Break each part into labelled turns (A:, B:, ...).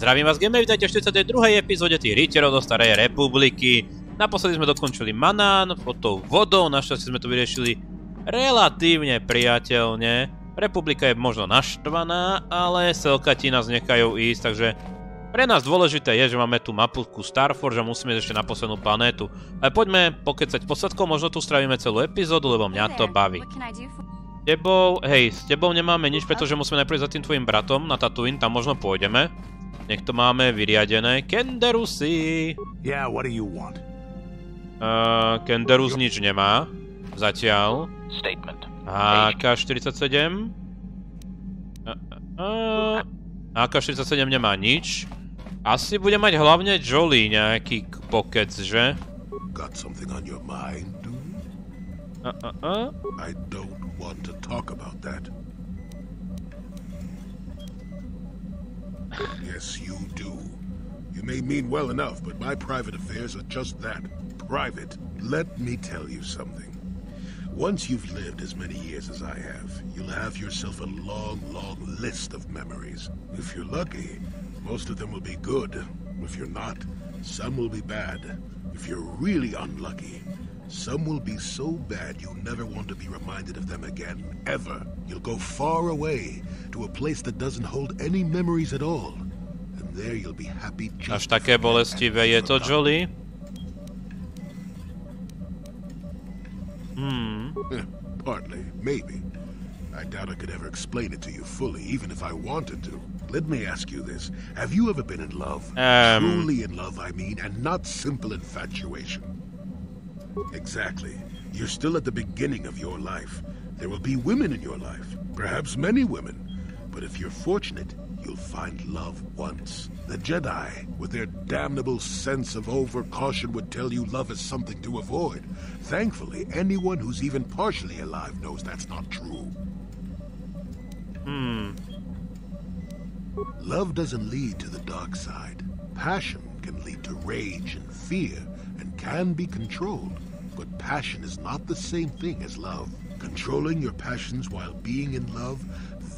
A: Zdravím vás, gamery, vítajte v 42. epizóde tých rytierov do Starej republiky. Naposledy sme dokončili Manaanu pod tou vodou, našťastie sme to vyriešili relatívne priateľne. Republika je možno naštvaná, ale selkati nás nechajú ísť, takže pre nás dôležité je, že máme tú mapku Starforge a musíme ísť ešte na poslednú planétu. Ale poďme pokecať posádkou, možno tu stravíme celú epizódu, lebo mňa to baví. S tebou nemáme nič, pretože musíme najprv za tým tvojim bratom na Tatooine, tam možno pôjdeme. Nech to máme vyriadené. Canderousy!
B: Yeah, what do you want?
A: Canderous nič nemá. Zatiaľ.
B: Statement.
A: AK-47. AK-47 nemá nič. Asi bude mať hlavne Jolee nejaký pokec, že?
B: Got something on your mind, do you? I don't want to talk about that. Yes, you do. You may mean well enough, but my private affairs are just that. Private. Let me tell you something. Once you've lived as many years as I have, you'll have yourself a long, long list of memories. If you're lucky, most of them will be good. If you're not, some will be bad. If you're really unlucky, some will be so bad you'll never want to be reminded of them again, ever. You'll go far away to a place that doesn't hold any memories at all. And there you'll be happy just...
A: Až také bolestivé je to, Jolee?
B: Partly, maybe. I doubt I could ever explain it to you fully, even if I wanted to. Let me ask you this. Have you ever been in love? Truly in love, I mean, and not simple infatuation. Exactly. You're still at the beginning of your life. There will be women in your life, perhaps many women. But if you're fortunate, you'll find love once. The Jedi, with their damnable sense of over-caution, would tell you love is something to avoid. Thankfully, anyone who's even partially alive knows that's not true. Love doesn't lead to the dark side. Passion can lead to rage and fear, and can be controlled. But passion is not the same thing as love. Controlling your passions while being in love,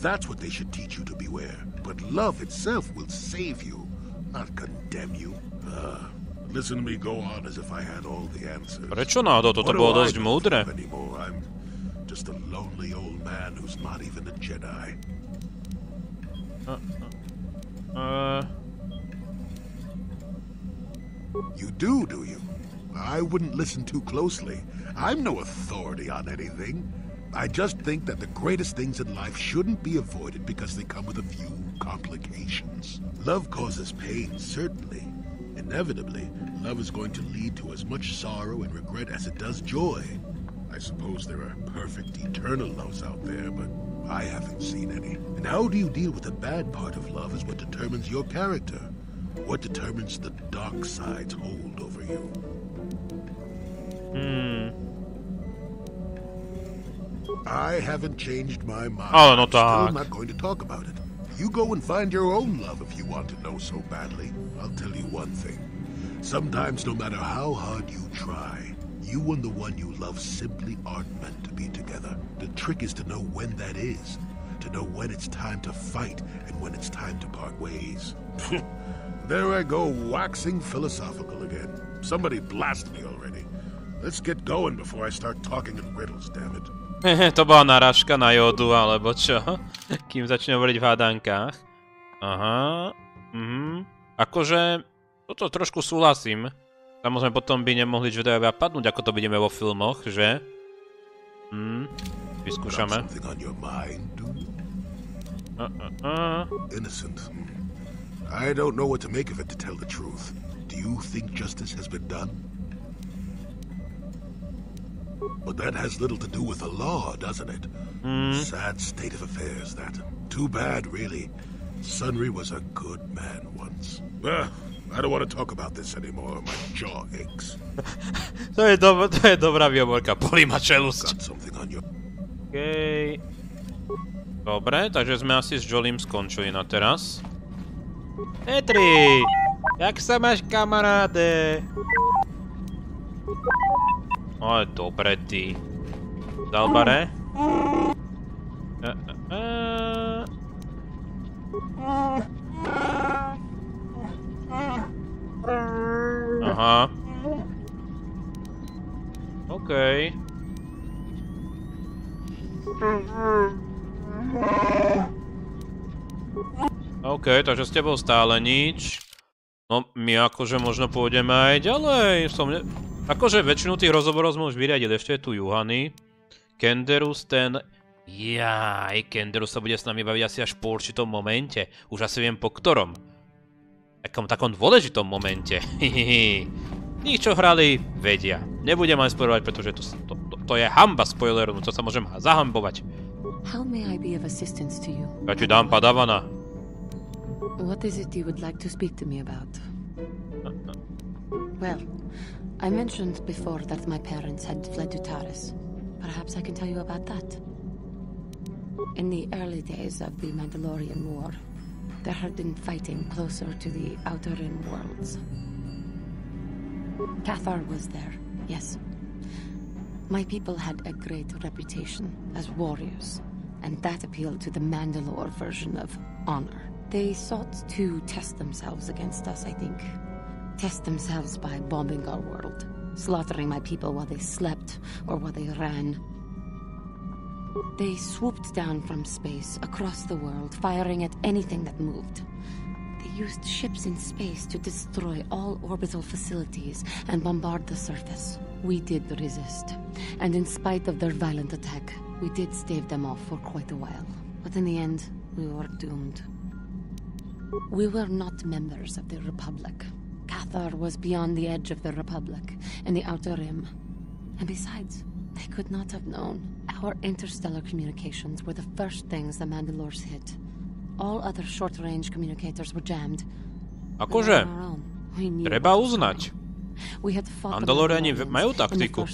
B: that's what they should teach you to beware. But love itself will save you, not condemn you. Listen to me go on as if I had all the answers.
A: Prečo náhodou toto bolo dosť múdre?
B: I'm just a lonely old man who's not even a Jedi. You do you? I wouldn't listen too closely. I'm no authority on anything. I just think that the greatest things in life shouldn't be avoided because they come with a few complications. Love causes pain, certainly. Inevitably, love is going to lead to as much sorrow and regret as it does joy. I suppose there are perfect eternal loves out there, but I haven't seen any. And how do you deal with the bad part of love is what determines your character. What determines the dark side's hold over you. I haven't changed my mind. I'm still not going to talk about it. You go and find your own love if you want to know so badly. I'll tell you one thing. Sometimes, no matter how hard you try, you and the one you love simply aren't meant to be together. The trick is to know when that is. To know when it's time to fight and when it's time to part ways. There I go, waxing philosophical again. Somebody blast me already. Let's get going before I start talking in riddles, damn it.
A: To bola narážka na Jodu, alebo čo? Kým začne hovoriť v hádankách. Akože, toto trošku súhlasím. Samozrejme, potom by nemohli Jediovia padnúť, ako to vidíme vo filmoch, že? Vyskúšame.
B: Innocent. I don't know what to make of it, to tell the truth. Do you think justice has been done? But that has little to do with the law, doesn't it? Sad state of affairs, that. Too bad, really. Sunry was a good man once. I don't want to talk about this anymore. My jaw aches.
A: To je dobrá výhovorka. Bolí ma čelusť. Okej. Dobre, takže sme asi s Joleem skončili na teraz. Petri! Jak sa máš, kamaráde? Ale dobre, ty. Dalbare? Aha. OK. OK, takže s tebou stále nič. No, my akože možno pôjdeme aj ďalej. Akože väčšinu tých rozhovorov sme už vyriadili. Ešte je tu Juhani. Canderous, ten... Jaj, Canderous sa bude s nami baviť asi až po určitom momente. Už asi viem po ktorom. Takom dôležitom momente. Tí, čo hrali, vedia. Nebudem aj spoilovať, pretože to je hamba spoileru, to sa môžem zahambovať. Ja ti dám padavana.
C: What is it you would like to speak to me about? Well, I mentioned before that my parents had fled to Taris. Perhaps I can tell you about that. In the early days of the Mandalorian War, there had been fighting closer to the Outer Rim worlds. Cathar was there, yes. My people had a great reputation as warriors, and that appealed to the Mandalore version of honor. They sought to test themselves against us, I think. Test themselves by bombing our world, slaughtering my people while they slept or while they ran. They swooped down from space across the world, firing at anything that moved. They used ships in space to destroy all orbital facilities and bombard the surface. We did resist, and in spite of their violent attack, we did stave them off for quite a while. But in the end, we were doomed. We were not members of the Republic. Cathar was beyond the edge of the Republic, in the Outer Rim. And besides, they could not have known. Our interstellar communications were the first things the Mandalores hit. All other short-range communicators were jammed.
A: Akože, treba uznať. Mandaloriani majú taktiku.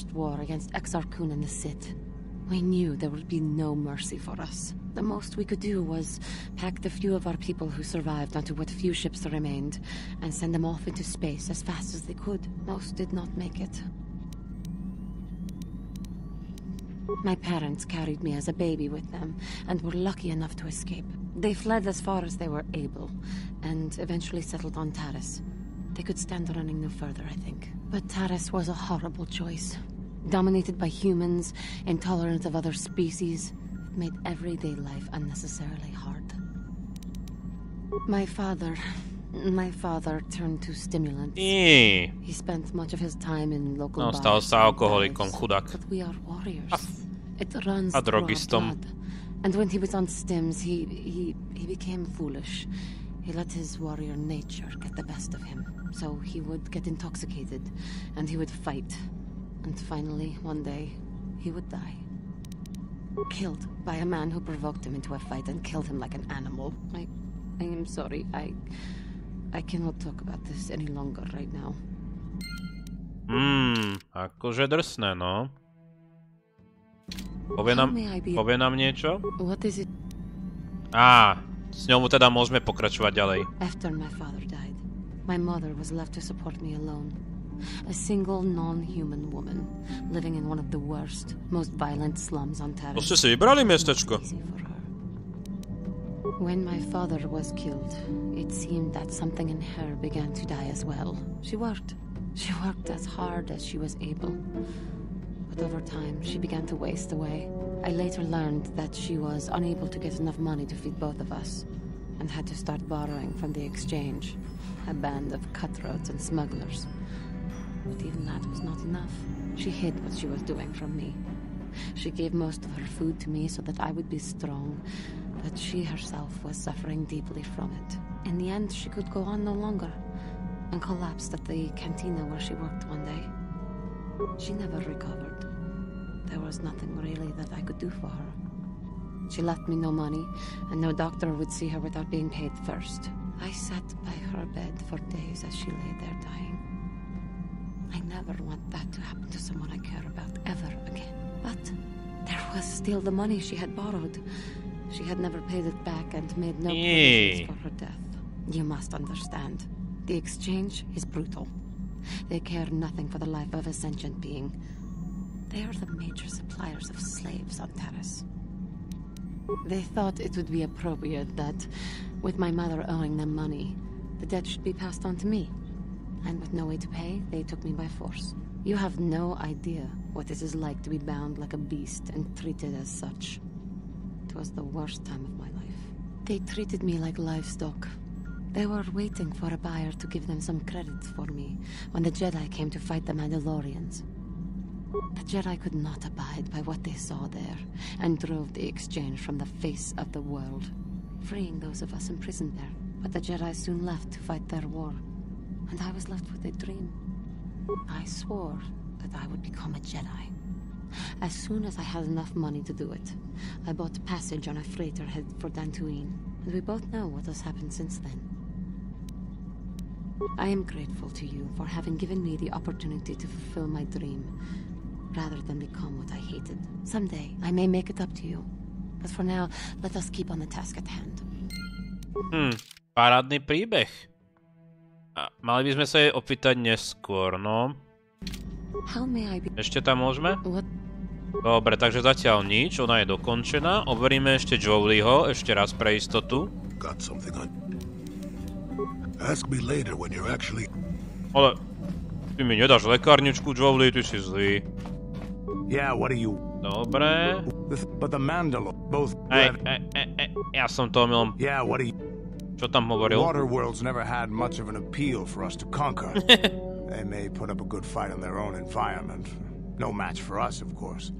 C: We knew there would be no mercy for us. The most we could do was pack the few of our people who survived onto what few ships remained and send them off into space as fast as they could. Most did not make it. My parents carried me as a baby with them and were lucky enough to escape. They fled as far as they were able and eventually settled on Taris. They could stand running no further, I think. But Taris was a horrible choice. Dominated by humans, intolerant of other species, it made everyday life unnecessarily hard. My father turned to stimulants. He spent much of his time in local bars.
A: Stal sa alkoholikom, chudák.
C: But we are warriors. It runs through our blood. And when he was on stims, he became foolish. He let his warrior nature get the best of him. So he would get intoxicated, and he would fight. And finally, one day, he would die. Killed by a man who provoked him into a fight and killed him like an animal. I am sorry. I cannot talk about this any longer right now.
A: Akože drsné, no. Povie nám niečo?
C: What is it?
A: S ňou teda môžeme pokračovať ďalej.
C: After my father died, my mother was left to support me alone. A single non-human woman living in one of the worst, most violent slums on Taris.
A: To ste si vybrali miestečko.
C: When my father was killed, it seemed that something in her began to die as well. She worked as hard as she was able. But over time, she began to waste away. I later learned that she was unable to get enough money to feed both of us, and had to start borrowing from the exchange, a band of cutthroats and smugglers. But even that was not enough. She hid what she was doing from me. She gave most of her food to me so that I would be strong, but she herself was suffering deeply from it. In the end, she could go on no longer, and collapsed at the cantina where she worked one day. She never recovered. There was nothing really that I could do for her. She left me no money, and no doctor would see her without being paid first. I sat by her bed for days as she lay there dying. I never want that to happen to someone I care about ever again. But there was still the money she had borrowed. She had never paid it back and made no provisions for her death. You must understand. The exchange is brutal. They care nothing for the life of a sentient being. They are the major suppliers of slaves on Taris. They thought it would be appropriate that, with my mother owing them money, the debt should be passed on to me. And with no way to pay, they took me by force. You have no idea what it is like to be bound like a beast and treated as such. It was the worst time of my life. They treated me like livestock. They were waiting for a buyer to give them some credit for me when the Jedi came to fight the Mandalorians. The Jedi could not abide by what they saw there and drove the exchange from the face of the world, freeing those of us imprisoned there. But the Jedi soon left to fight their war, and I was left with a dream. I swore that I would become a Jedi. As soon as I had enough money to do it, I bought passage on a freighter headed for Dantooine, and we both know what has happened since then. I am grateful to you for having given me the opportunity to fulfill my dream, rather than become what I hated. Someday, I may make it up to you. But for now, let us keep on the task at hand.
A: Parádny príbeh. A mali by sme sa jej opýtať neskôr, no. Ešte tam môžeme? Dobre, takže zatiaľ nič, ona je dokončená. Overíme ešte Joleeho, ešte raz pre istotu. Ale ty mi nedáš lekárničku, Jolee, ty si zlý. Dobre. Ja som to omylom. Čo tam hovoril?
D: Waterworld's never had much of an appeal for us to conquer. They may put up a good fight in their own environment. No match for us, of course.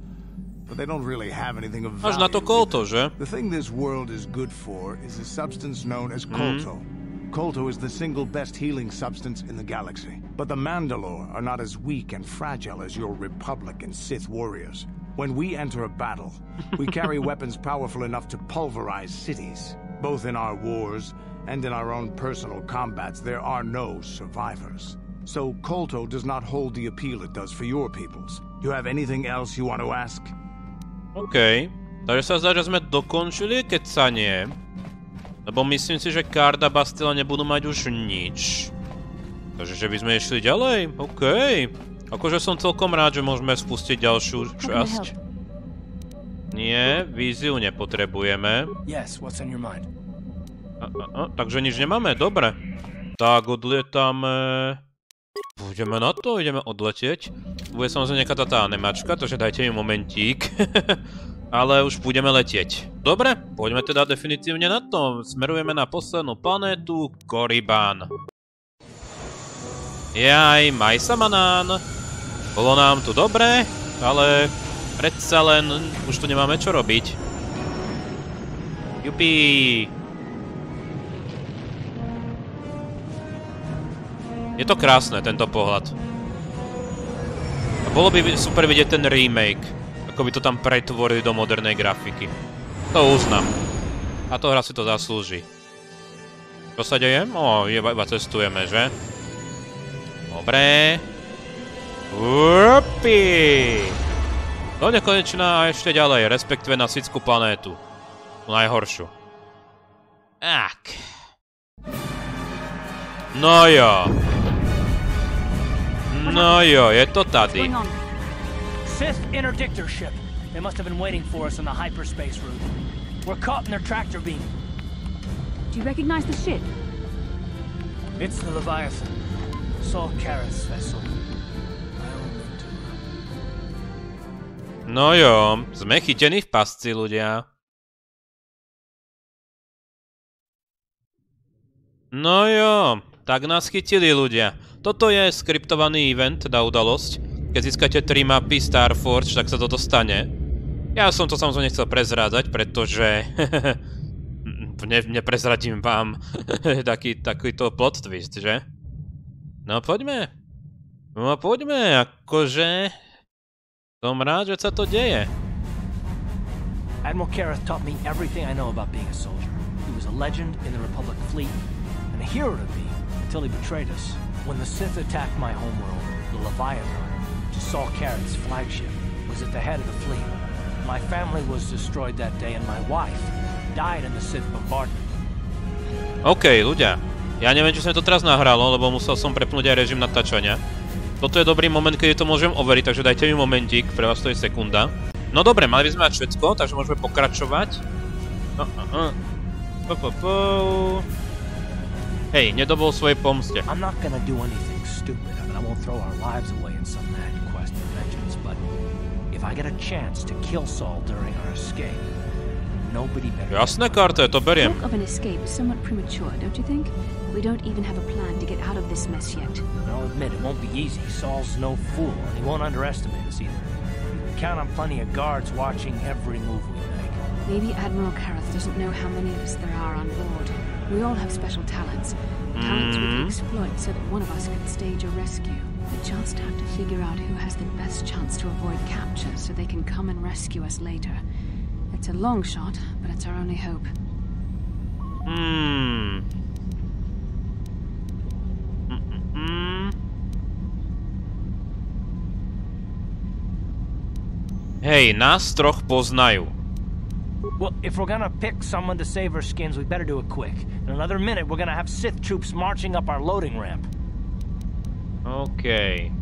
D: But they don't really have anything of value.
A: Až na to kolto, že?
D: The thing this world is good for is a substance known as kolto. Kolto is the single best healing substance in the galaxy. But the Mandalore are not as weak and fragile as your Republic and Sith warriors. When we enter a battle, we carry weapons powerful enough to pulverize cities. Both in our wars and in our own personal combats, there are no survivors. So kolto does not hold the appeal it does for your peoples. You have anything else you want to ask?
A: OK. Takže sa zdá, že sme dokončili kecanie. Lebo myslím si, že Card a Bastila nebudú mať už nič. Takže že by sme išli ďalej? OK. Akože som celkom rád, že môžeme spustiť ďalšiu časť. Nie, víziu nepotrebujeme. Takže nič nemáme, dobre. Tak, odlietame. Pôjdeme na to, ideme odletieť. Bude samozrejme nejaká tá animačka, takže dajte mi momentík. Ale už budeme letieť. Dobre, poďme teda definitívne na to. Smerujeme na poslednú planétu, Korriban. Jaj, maj sa, Manaan. Bolo nám tu dobre, ale predsa len už tu nemáme čo robiť. Jupí. Je to krásne, tento pohľad. A bolo by super vidieť ten remake. Ako by to tam pretvorili do modernej grafiky. To uznám. A to hra si to zaslúži. Čo sa deje? O, iba cestujeme, že? Dobre. Upi! Do nekonečná a ešte ďalej, respektíve na Sithskú planétu. Najhoršiu. Tak. No jo. No jo, je to tady.
E: Sith interdictor ship. They must have been waiting for us on the hyperspace route. We're caught in their tractor beam.
F: Do you recognize the ship?
E: It's the Leviathan. Saw Kara's vessel.
A: No jo, sme chytení v pasci, ľudia. No jo, tak nás chytili ľudia. Toto je skriptovaný event, teda udalosť. Keď získate 3 mapy Starforge, tak sa toto stane. Ja som to samozrejme nechcel prezrádzať, pretože neprezradím vám takýto plot twist, že? No poďme. No poďme, akože... Som rád, že sa to deje.
E: Admiral Kareth taught me everything I know about being a soldier. He was a legend in the Republic fleet, and a hero to me until he betrayed us. When the Sith attacked my homeworld, the Leviathan, Saw Kareth's flagship, was at the head of the fleet. My family was destroyed that day, and my wife died in the Sith bombardment.
A: OK, ľudia. Ja neviem, či sa mi to teraz nahralo, lebo musel som prepnúť aj režim natáčania. Toto je dobrý moment, keď to môžem overiť, takže dajte mi momentík, pre vás to je sekunda. No dobre, mali by sme mať všetko, takže môžeme pokračovať. Hej, nedobol svojej pomste.
E: I'm not gonna do anything stupid. I mean, I won't throw our lives away in some mad quest for vengeance, but if I get a chance to kill Saul during our escape, nobody better.
A: Jasné, Carter, to beriem.
F: Talk of an escape is somewhat premature, don't you think? We don't even have a plan to get out of this mess yet.
E: And I'll admit, it won't be easy. Saul's no fool, and he won't underestimate us either. We can count on plenty of guards watching every move we make.
F: Maybe Admiral Kareth doesn't know how many of us there are on board. We all have special talents. Talents we can exploit so that one of us can stage a rescue. We just have to figure out who has the best chance to avoid capture so they can come and rescue us later. It's a long shot, but it's our only hope.
A: Hej, nás troch poznajú.
E: Well, if we're gonna pick someone to save our skins, we better do it quick. In another minute, we're gonna have Sith troops marching up our loading ramp.
A: Okay.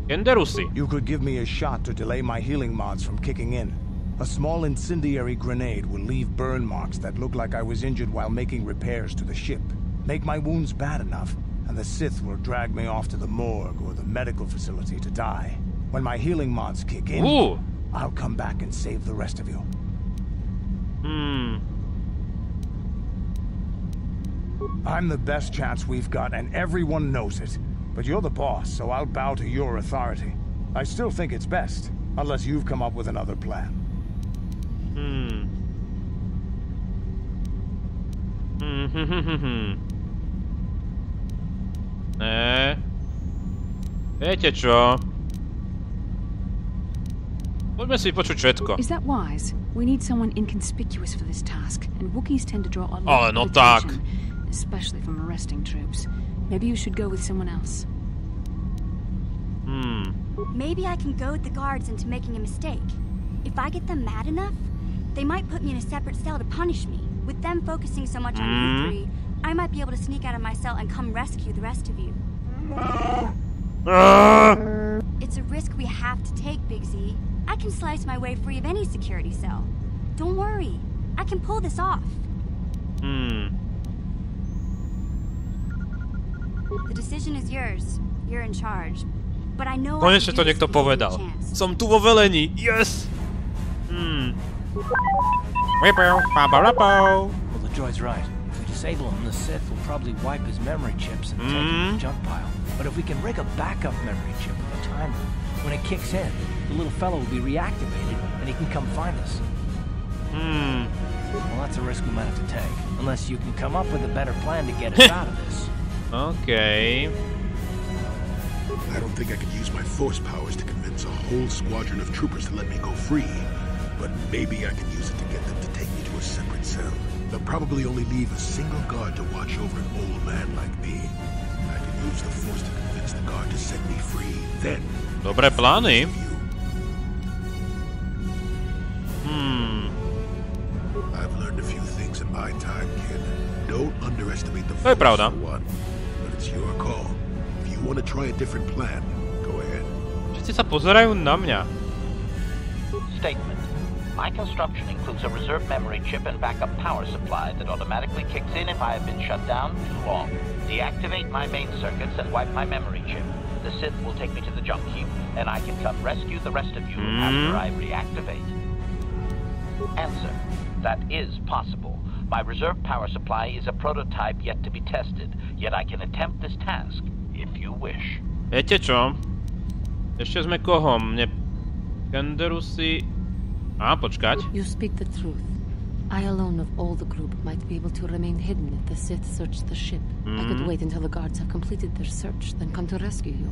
A: Canderous.
D: You could give me a shot to delay my healing mods from kicking in. A small incendiary grenade will leave burn marks that look like I was injured while making repairs to the ship. Make my wounds bad enough, and the Sith will drag me off to the morgue or the medical facility to die. When my healing mods kick in, I'll come back and save the rest of you. I'm the best chance we've got, and everyone knows it. But you're the boss, so I'll bow to your authority. I still think it's best, unless you've come up with another plan.
A: Viete čo? Poďme si počuť všetko.
F: Is that wise? We need someone inconspicuous for this task, and Wookiees tend to draw a
A: Ale
F: lot
A: no
F: of
A: tak.
F: attention, especially from arresting troops. Maybe you should go with someone else.
G: Maybe I can goad the guards into making a mistake. If I get them mad enough, they might put me in a separate cell to punish me. With them focusing so much on you three, I might be able to sneak out of my cell and come rescue the rest of you. It's a risk we have to take, Big Z. I can slice my way free of any security cell. Don't worry, I can pull this off. The decision is yours. You're in charge. But I know
A: Konečne to niekto povedal. Som tu vo velení. Yes!
E: Well, the droid's right. If we disable him, the Sith will probably wipe his memory chips and take him to the junk pile. But if we can rig a backup memory chip with a timer, when it kicks in, the little fellow will be reactivated and he can come find us. Well, that's a risk we might have to take. Unless you can come up with a better plan to get us out of this.
A: Okay.
B: I don't think I could use my force powers to convince a whole squadron of troopers to let me go free, but maybe I can use it to get them to take me to a separate cell. They'll probably only leave a single guard to watch over an old man like me. I can use the force to convince the guard to set me free. Then...
A: Dobré plány.
B: I've learned a few things in my time, kid. Don't underestimate the
A: To je
B: force,
A: pravda.
B: for one. But it's your call. If you want to try a different plan, go ahead.
A: Všetci sa pozerajú na mňa.
H: Statement. My construction includes a reserve memory chip and backup power supply that automatically kicks in if I have been shut down too long. Deactivate my main circuits and wipe my memory chip. The Sith will take me to the junk heap, and I can come rescue the rest of you after I reactivate. Answer. That is possible. My reserve power supply is a prototype yet to be tested, yet I can attempt this task, if you wish.
A: Viete čo? Ešte sme koho? Mne... Canderousy... počkať.
C: You speak the truth. I alone of all the group might be able to remain hidden if the Sith search the ship. I could wait until the guards have completed their search, then come to rescue you.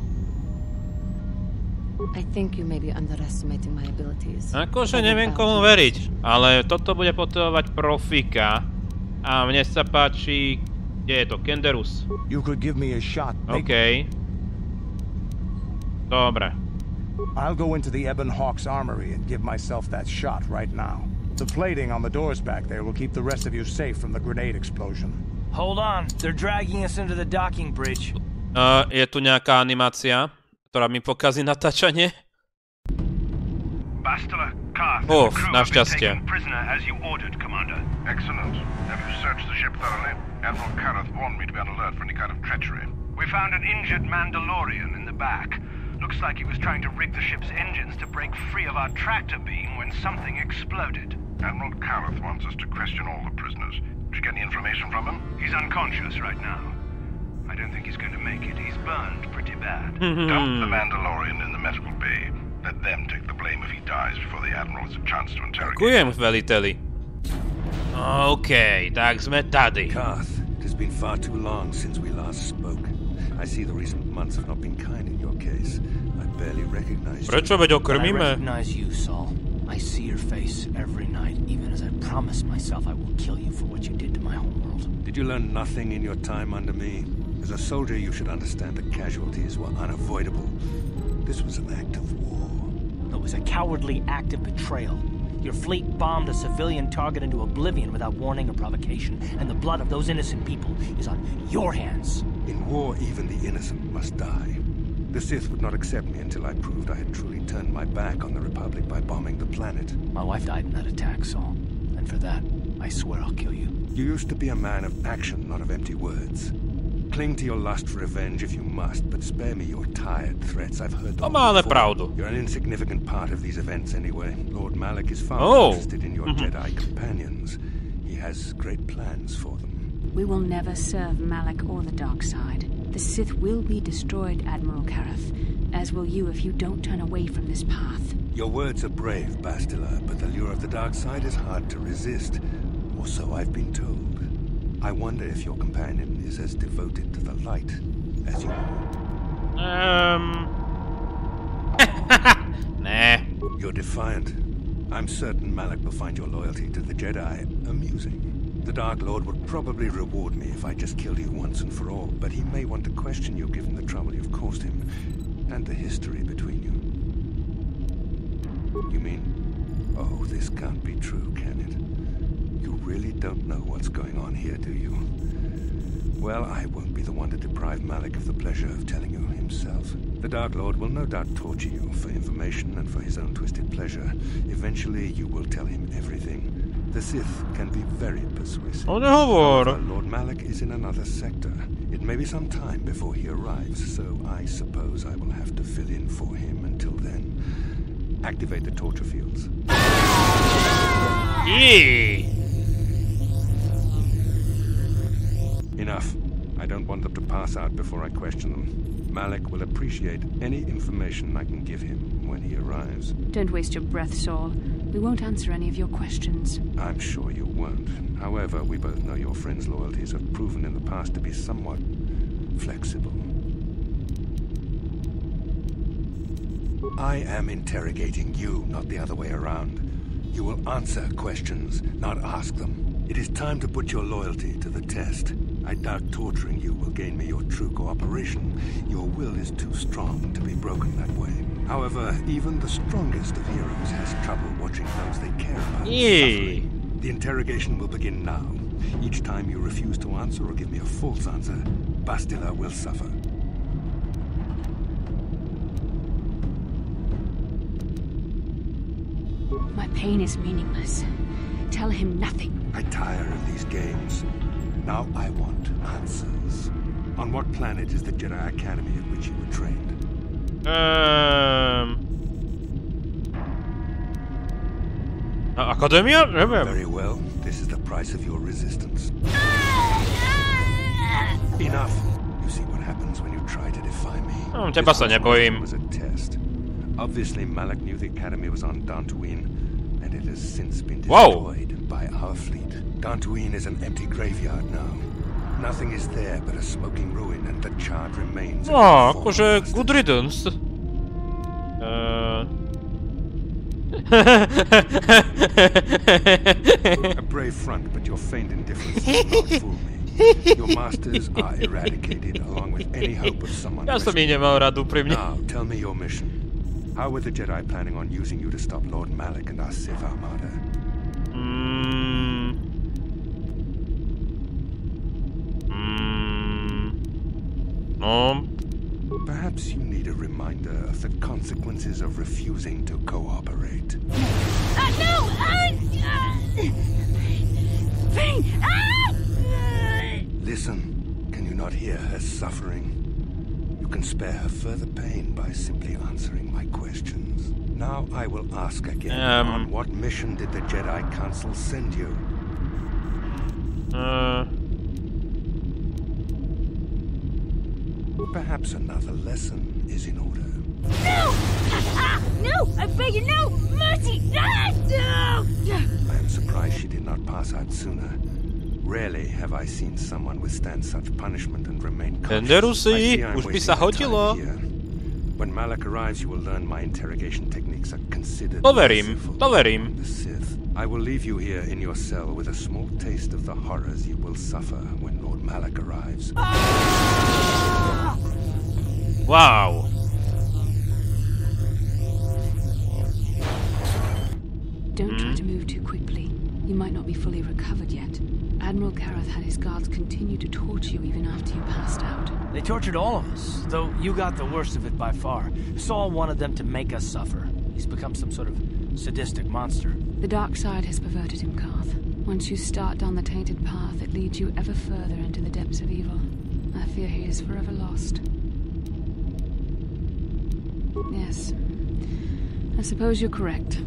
C: I think you may be underestimating my abilities.
A: Akože neviem komu veriť, ale toto bude potrebovať profika. A mne sa páči... Kde je to? Canderous.
D: You could give me a shot.
A: OK. Dobre.
D: I'll go into the Ebon Hawk's armory and give myself that shot right now. The plating on the doors back there will keep the rest of you safe from the grenade explosion.
E: Hold on, they're dragging us into the docking bridge.
A: Je tu nejaká animácia, ktorá mi pokazí natáčanie?
I: Bastila, Karth,
A: Uf, našťastie.
I: prisoner as you ordered, Commander. Excellent. Have you searched the ship thoroughly? Admiral Kareth warned me to be on alert for any kind of treachery.
J: We found an injured Mandalorian in the back. Looks like he was trying to rig the ship's engines to break free of our tractor beam when something exploded.
I: Admiral Kareth wants us to question all the prisoners. Did you get any information from him?
J: He's unconscious right now. I don't think he's going to make it. He's burned pretty bad.
I: Dump the Mandalorian in the medical bay. Let them take the blame if he dies before the Admiral has a chance to interrogate.
A: Ďakujem, veliteli. OK, tak sme tady.
K: Karth, it has been far too long since we last spoke. I see the recent months have not been kind in your case. I barely recognize you.
A: Prečo veď okrmíme?
E: I recognize you, Saul. I see your face every night, even as I promised myself I will kill you for what you did to my homeworld.
K: Did you learn nothing in your time under me? As a soldier, you should understand that casualties were unavoidable. This was an act of war.
E: It was a cowardly act of betrayal. Your fleet bombed a civilian target into oblivion without warning or provocation, and the blood of those innocent people is on your hands.
K: In war, even the innocent must die. The Sith would not accept me until I proved I had truly turned my back on the Republic by bombing the planet.
E: My wife died in that attack, Saul. And for that, I swear I'll kill you.
K: You used to be a man of action, not of empty words. Cling to your lust for revenge if you must, but spare me your tired threats. I've heard them before. You're an insignificant part of these events anyway. Lord Malak is far more interested in your Jedi companions. He has great plans for them.
F: We will never serve Malak or the dark side. The Sith will be destroyed, Admiral Kareth, as will you if you don't turn away from this path.
K: Your words are brave, Bastila, but the lure of the dark side is hard to resist. Or so I've been told. I wonder if your companion is as devoted to the light as you are.
A: Nah.
K: You're defiant. I'm certain Malak will find your loyalty to the Jedi amusing. The Dark Lord would probably reward me if I just killed you once and for all, but he may want to question you given the trouble you've caused him, and the history between you. You mean, oh, this can't be true, can it? You really don't know what's going on here, do you? Well, I won't be the one to deprive Malak of the pleasure of telling you himself. The Dark Lord will no doubt torture you for information and for his own twisted pleasure. Eventually, you will tell him everything. The Sith can be very persuasive. However, Lord Malak is in another sector. It may be some time before he arrives, so I suppose I will have to fill in for him until then. Activate the torture fields. Enough. I don't want them to pass out before I question them. Malak will appreciate any information I can give him when he arrives.
F: Don't waste your breath, Saul. We won't answer any of your questions.
K: I'm sure you won't. However, we both know your friend's loyalties have proven in the past to be somewhat flexible. I am interrogating you, not the other way around. You will answer questions, not ask them. It is time to put your loyalty to the test. I doubt torturing you will gain me your true cooperation. Your will is too strong to be broken that way. However, even the strongest of heroes has trouble watching those they care about suffer. The interrogation will begin now. Each time you refuse to answer or give me a false answer, Bastila will suffer.
F: My pain is meaningless. Tell him nothing.
K: I tire of these games. Now I want answers. On what planet is the Jedi Academy at which you were trained?
A: Akademia?
K: Very well. This is the price of your resistance. Enough. You see what happens when you try to defy me.
A: Teba sa nebojím.
K: It was a test. Obviously, Malak knew the Academy was on Dantooine, and it has since been destroyed by our fleet. Dantooine is an empty graveyard now. Nothing is there but a smoking ruin and the charred remains.
A: Akože good riddance.
K: A brave front, but your feigned indifference will not fool me. Your masters are eradicated along with any hope of someone.
A: Ja som ich nemal rád úprimne.
K: Now, tell me your mission. How were the Jedi planning on using you to stop Lord Malak and our Sith Armada? Perhaps you need a reminder of the consequences of refusing to cooperate.
G: No!
K: Listen, can you not hear her suffering? You can spare her further pain by simply answering my questions. Now I will ask again, on what mission did the Jedi Council send you? Perhaps another lesson is in order.
G: No! No! I beg you, no! Mercy! No!
K: I am surprised she did not pass out sooner. Rarely have I seen someone withstand such punishment and remain conscious.
A: Už by sa hodilo.
K: When Malak arrives, you will learn my interrogation techniques are considered
A: To verím.
K: the Sith. I will leave you here in your cell with a small taste of the horrors you will suffer when Lord Malak arrives.
A: Wow.
F: Don't try to move too quickly. You might not be fully recovered yet. Admiral Kareth had his guards continue to torture you even after you passed out.
E: They tortured all of us, though you got the worst of it by far. Saul wanted them to make us suffer. He's become some sort of sadistic monster.
F: The dark side has perverted him, Karth. Once you start down the tainted path, it leads you ever further into the depths of evil. I fear he is forever lost. Yes. I suppose you're correct.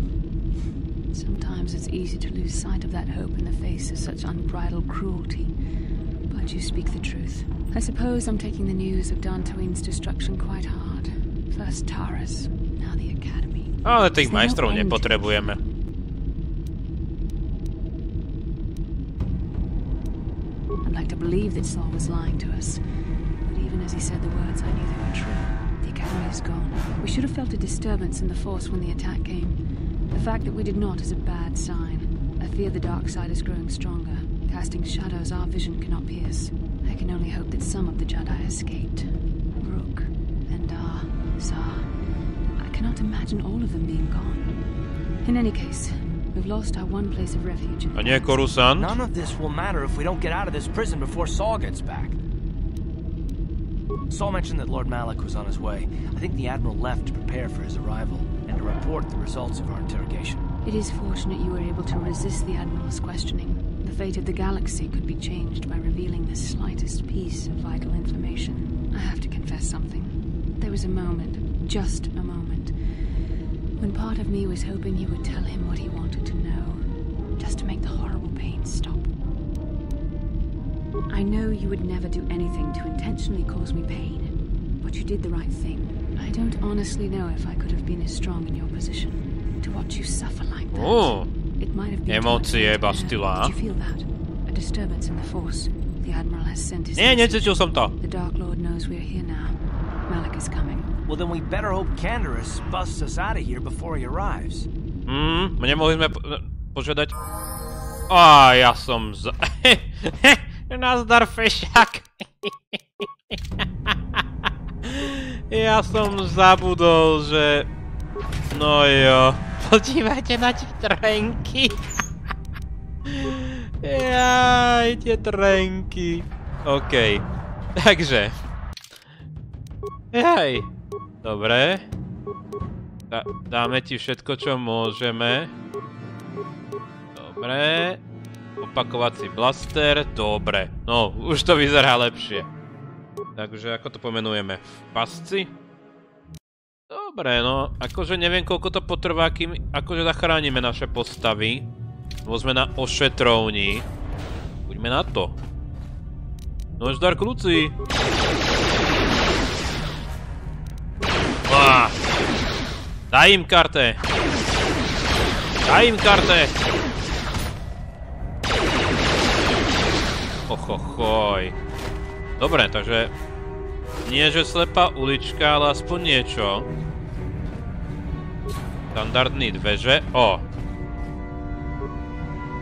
F: Sometimes it's easy to lose sight of that hope in the face of such unbridled cruelty. But you speak the truth. I suppose I'm taking the news of Dantooine's destruction quite hard. First Taurus, now the Academy.
A: Ale tých majstrov nepotrebujeme.
F: I'd like to believe that Saul was lying to us. But even as he said the words, I knew they were true. The Academy is gone. We should have felt a disturbance in the Force when the attack came. The fact that we did not is a bad sign. I fear the dark side is growing stronger, casting shadows our vision cannot pierce. I can only hope that some of the Jedi escaped. Rook, Endar, Zar. I cannot imagine all of them being gone. In any case, we've lost our one place of refuge.
A: A nie Coruscant?
E: None of this will matter if we don't get out of this prison before Saul gets back. Saul mentioned that Lord Malak was on his way. I think the Admiral left to prepare for his arrival and to report the results of our interrogation.
F: It is fortunate you were able to resist the Admiral's questioning. The fate of the galaxy could be changed by revealing the slightest piece of vital information. I have to confess something. There was a moment, just a moment, when part of me was hoping you would tell him what he wanted to know, just to make the horrible pain stop. I know you would never do anything to intentionally cause me pain, but you did the right thing. I don't honestly know if I could have been as strong in your position. To watch you suffer like that.
A: Oh.
F: It might have been
A: Emócie, Bastila.
F: Did you feel that? A disturbance in the Force. The Admiral has sent his
A: necítil som to.
F: The Dark Lord knows we're here now. Malak is coming.
E: Well, then we better hope Canderous busts us out of here before he arrives.
A: Nemohli sme požiadať... ja som Nazdar, fešák. Ja som zabudol, že... No jo. Podívajte na tie trenky. Jaj, tie trenky. OK. Takže. Jaj. Dobre. Dáme ti všetko, čo môžeme. Dobre. Opakovací blaster. Dobre. No, už to vyzerá lepšie. Takže ako to pomenujeme? V pasci? Dobre, no. Akože neviem, koľko to potrvá, kým akože zachránime naše postavy. Lebo sme na ošetrovni. Buďme na to. No, zdar kľúci. Daj im karte. Daj im karte. Ochochoj. Dobre, takže... Nie, že slepá ulička, ale aspoň niečo. Standardný dveře.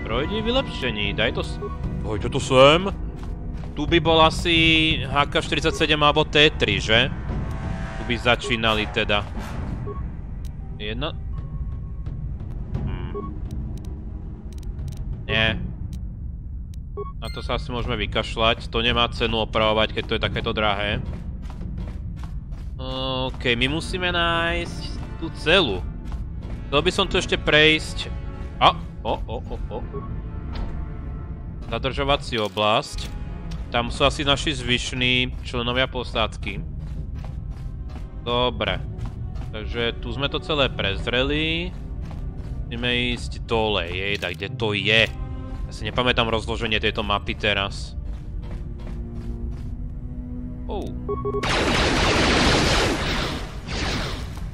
A: Projdi vylepšení, daj to... Poďte to sem. Tu by bol asi HK-47 alebo T3, že? Tu by začínali teda. Jedna... Nie. Na to sa asi môžeme vykašľať. To nemá cenu opravovať, keď to je takéto drahé. OK, my musíme nájsť tú celu. Chcel by som tu ešte prejsť... Zadržovací oblasť. Tam sú asi naši zvyšní členovia posádky. Dobre. Takže tu sme to celé prezreli. Ideme ísť dole. Jejda, kde to je? Ja si nepamätám rozloženie tejto mapy teraz.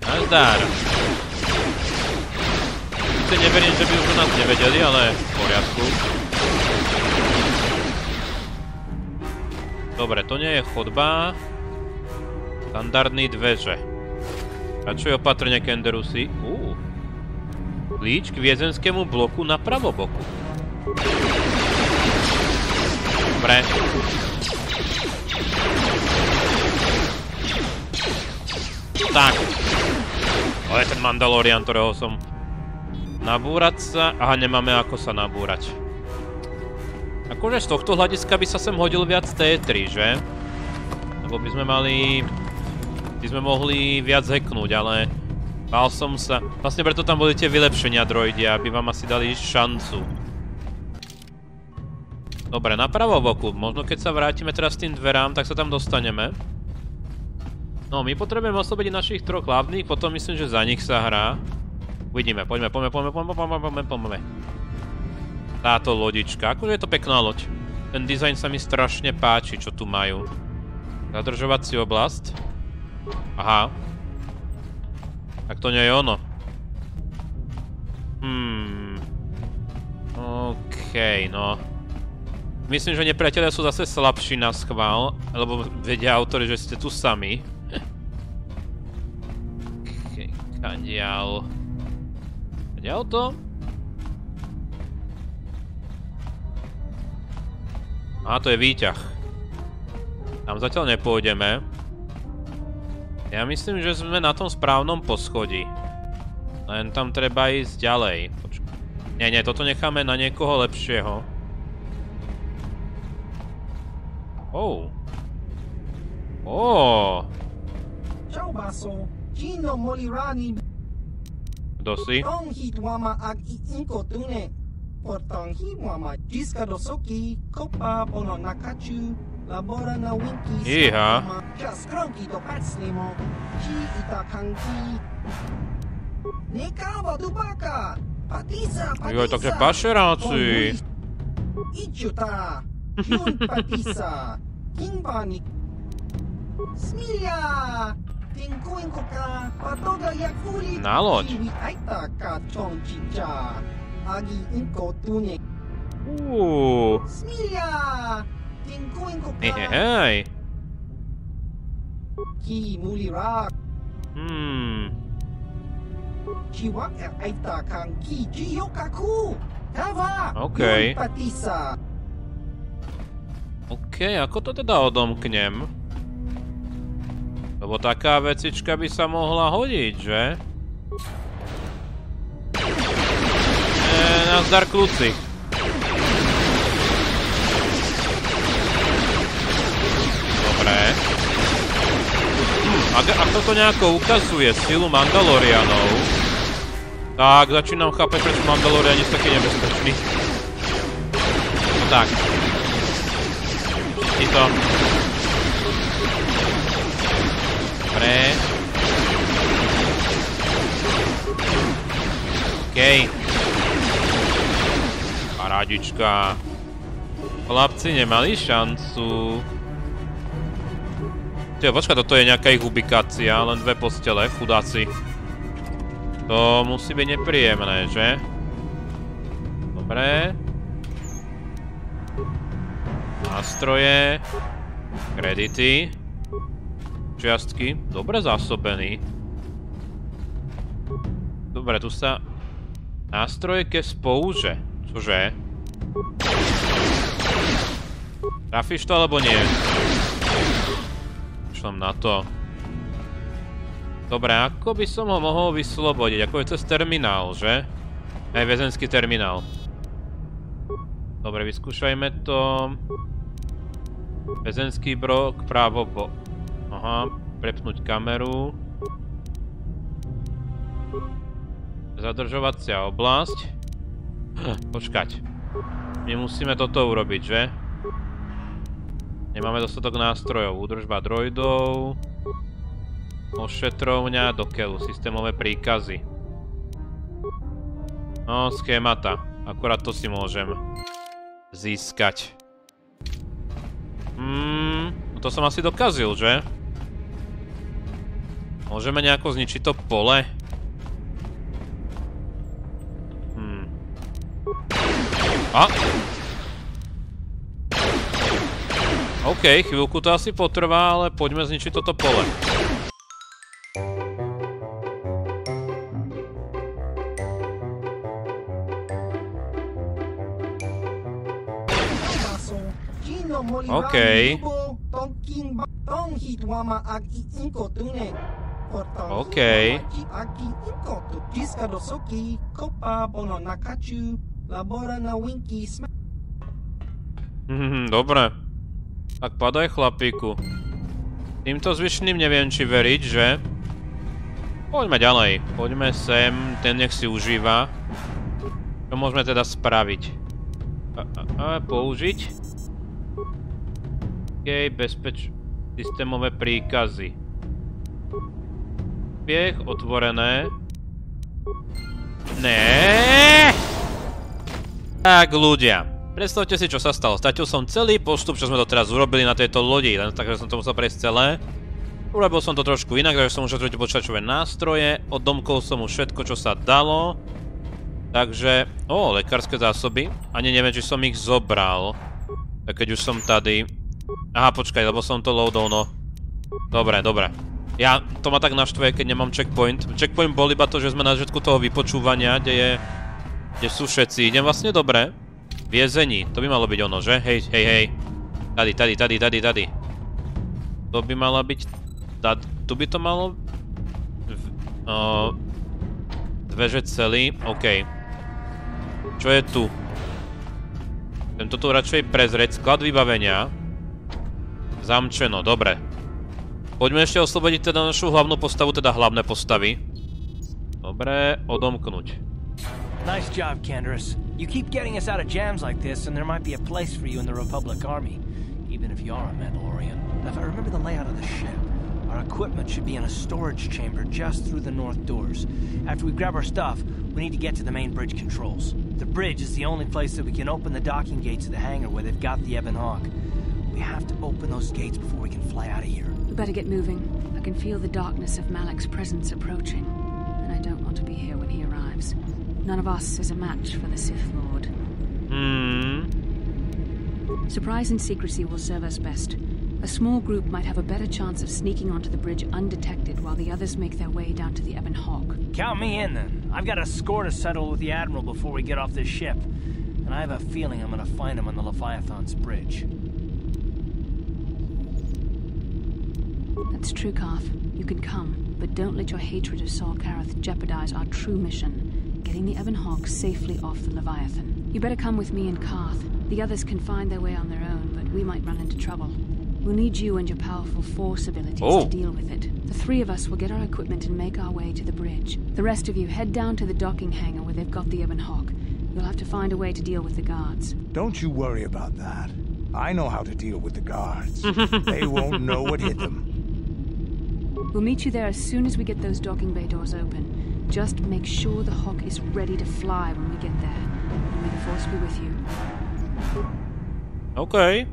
A: Nazdar. Sice neverím, že by už o nás nevedeli, ale v poriadku. Dobre, to nie je chodba. Štandardný dveře. A čo je opatrne, Canderousy? Klíč k viezenskému bloku na pravoboku. Dobre. Tak. To je ten Mandalorian, ktorého som... Nabúrať sa... Aha, nemáme ako sa nabúrať. Akože z tohto hľadiska by sa sem hodil viac T3, že? Lebo by sme mali... By sme mohli viac hacknúť, ale... Bál som sa... Vlastne preto tam boli tie vylepšenia droidi, aby vám asi dali šancu. Dobre, na pravoboku. Možno keď sa vrátime teraz tým dverám, tak sa tam dostaneme. No, my potrebujeme oslobiť našich troch hlavných, potom myslím, že za nich sa hrá. Uvidíme, poďme. Táto lodička, akože je to pekná loď. Ten dizajn sa mi strašne páči, čo tu majú. Zadržovací oblast. Aha. Tak to nie je ono. Okej, no. Myslím, že nepriatelia sú zase slabší na schvál, lebo vedia autori, že ste tu sami. Okej, kadiaľ. Kadiaľ to? Á, to je výťah. Tam zatiaľ nepôjdeme. Ja myslím, že sme na tom správnom poschodí. Len tam treba ísť ďalej. Nie, toto necháme na niekoho lepšieho. Kto si? Iha. Joj, takže pašeráci. Na loď. Hej. Okej. Okej, ako to teda odomknem? Lebo taká vecička by sa mohla hodiť, že? Nazdar, kľúci. Dobre. Ak toto nejako ukazuje silu Mandalorianov, tak začínam chápať, prečo Mandaloriani sú takí nebezpeční. No tak. I to. Dobre. Okej. Parádička. Chlapci nemali šancu. Počkaj, toto je nejaká ich ubikácia, len dve postele, chudáci. To musí byť nepríjemné, že? Dobre. Nástroje. Kredity. Čiastky. Dobre zásobený. Dobre, tu sa... Nástroje ke spouže. Čože? Trafíš to, alebo nie? Šlem na to. Dobre, ako by som ho mohol vyslobodiť? Ako je cez terminál, že? Aj väzenský terminál. Dobre, vyskúšajme to. Väzenský brok, právo bo... Aha, prepnúť kameru. Zadržovacia oblasť. Počkať. My musíme toto urobiť, že? Nemáme dostatok nástrojov. Údržba droidov. Ošetrovňa do keľu. Systémové príkazy. No, schémata. Akurát to si môžem získať. To som asi dokazil, že? Môžeme nejako zničiť to pole? OK, chvíľku to asi potrvá, ale poďme zničiť toto pole. OK. OK. Dobre. Tak padaj, chlapíku. Týmto zvyšným neviem, či veriť, že? Poďme ďalej. Poďme sem, ten nech si užíva. Čo môžeme teda spraviť? Použiť. OK, systémové príkazy. Piech, otvorené. Né. Tak, ľudia. Predstavte si, čo sa stalo. Stratil som celý postup, čo sme doteraz urobili na tejto lodi, takže som to musel prejsť celé. Urobil som to trošku inak, takže som ušetril tie počítačové nástroje, odomkol som už všetko, čo sa dalo. Takže, lekárske zásoby. Ani neviem, či som ich zobral. Tak keď už som tady. Aha, počkaj, lebo som to loadol, no. Dobre. To ma tak naštve, keď nemám checkpoint. Checkpoint bol iba to, že sme na začiatku toho vypočúvania, kde sú všetci. Idem vlastne dobre. Väzení, to by malo byť ono, že? Hej. Tady. To by mala byť... Tu by to malo... Dveže celý, OK. Čo je tu? Chcem to tu radšej prezrieť. Sklad vybavenia. Zamčeno, dobre. Poďme ešte oslobodiť teda našu hlavnú postavu, teda hlavné postavy. Dobre, odomknúť.
E: Nice job, Canderous. You keep getting us out of jams like this, and there might be a place for you in the Republic Army, even if you are a Mandalorian. Now, if I remember the layout of the ship, our equipment should be in a storage chamber just through the north doors. After we grab our stuff, we need to get to the main bridge controls. The bridge is the only place that we can open the docking gates of the hangar where they've got the Ebon Hawk. We have to open those gates before we can fly out of here.
F: We better get moving. I can feel the darkness of Malik's presence approaching, and I don't want to be here when he arrives. None of us is a match for the Sith Lord. Surprise and secrecy will serve us best. A small group might have a better chance of sneaking onto the bridge undetected while the others make their way down to the Ebon Hawk.
E: Count me in, then. I've got a score to settle with the Admiral before we get off this ship. And I have a feeling I'm gonna find him on the Leviathan's bridge.
F: That's true, Carth. You can come, but don't let your hatred of Saul Karath jeopardize our true mission. Getting the Ebon Hawk safely off the Leviathan. You better come with me and Carth. The others can find their way on their own, but we might run into trouble. We'll need you and your powerful force abilities to deal with it. The three of us will get our equipment and make our way to the bridge. The rest of you head down to the docking hangar where they've got the Ebon Hawk. You'll have to find a way to deal with the guards.
D: Don't you worry about that. I know how to deal with the guards. They won't know what hit them.
F: We'll meet you there as soon as we get those docking bay doors open. Just make sure the Hawk is ready to fly when we get there. And may the Force be with you.
A: OK.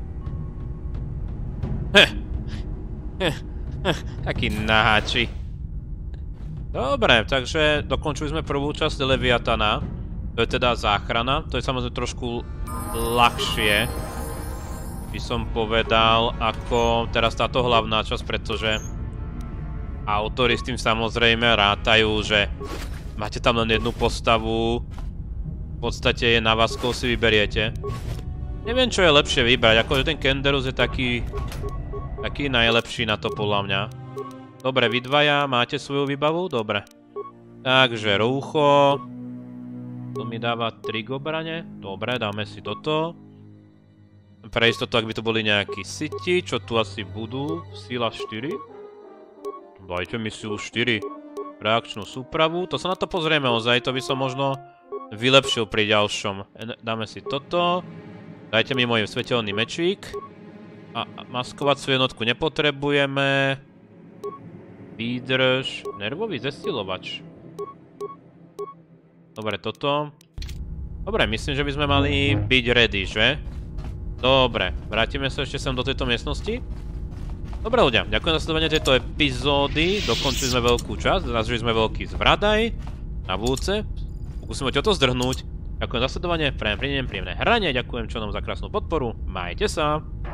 A: Taký naháči. Dobre, takže dokončili sme prvú časť Leviatana. To je teda záchrana. To je samozrejme trošku ľahšie, by som povedal, ako teraz táto hlavná časť, pretože autori s tým samozrejme rátajú, že máte tam len jednu postavu, v podstate je na vás, koho si vyberiete. Neviem, čo je lepšie vybrať, akože ten Canderous je taký najlepší na to podľa mňa. Dobre, vy dvaja máte svoju výbavu? Dobre. Takže rúcho. To mi dáva 3 obrane. Dobre, dáme si toto. Pre istotu, ak by to boli nejakí siti, čo tu asi budú. Sila 4. Dajte mi silu 4. Reakčnú súpravu. To sa na to pozrieme ozaj. To by som možno vylepšil pri ďalšom. Dáme si toto. Dajte mi môj svetelný mečík. A maskovacú jednotku nepotrebujeme. Výdrž. Nervový zesilovač. Dobre, toto. Dobre, myslím, že by sme mali byť ready, že? Dobre, vrátime sa ešte sem do tejto miestnosti. Dobre ľudia, ďakujem za sledovanie tejto epizódy. Dokončili sme veľkú časť, zažili sme veľký zvradaj. Na budúce pokúsime toto zdrhnúť. Ďakujem za sledovanie, prajem príjemné hranie, ďakujem členom za krásnu podporu. Majte sa!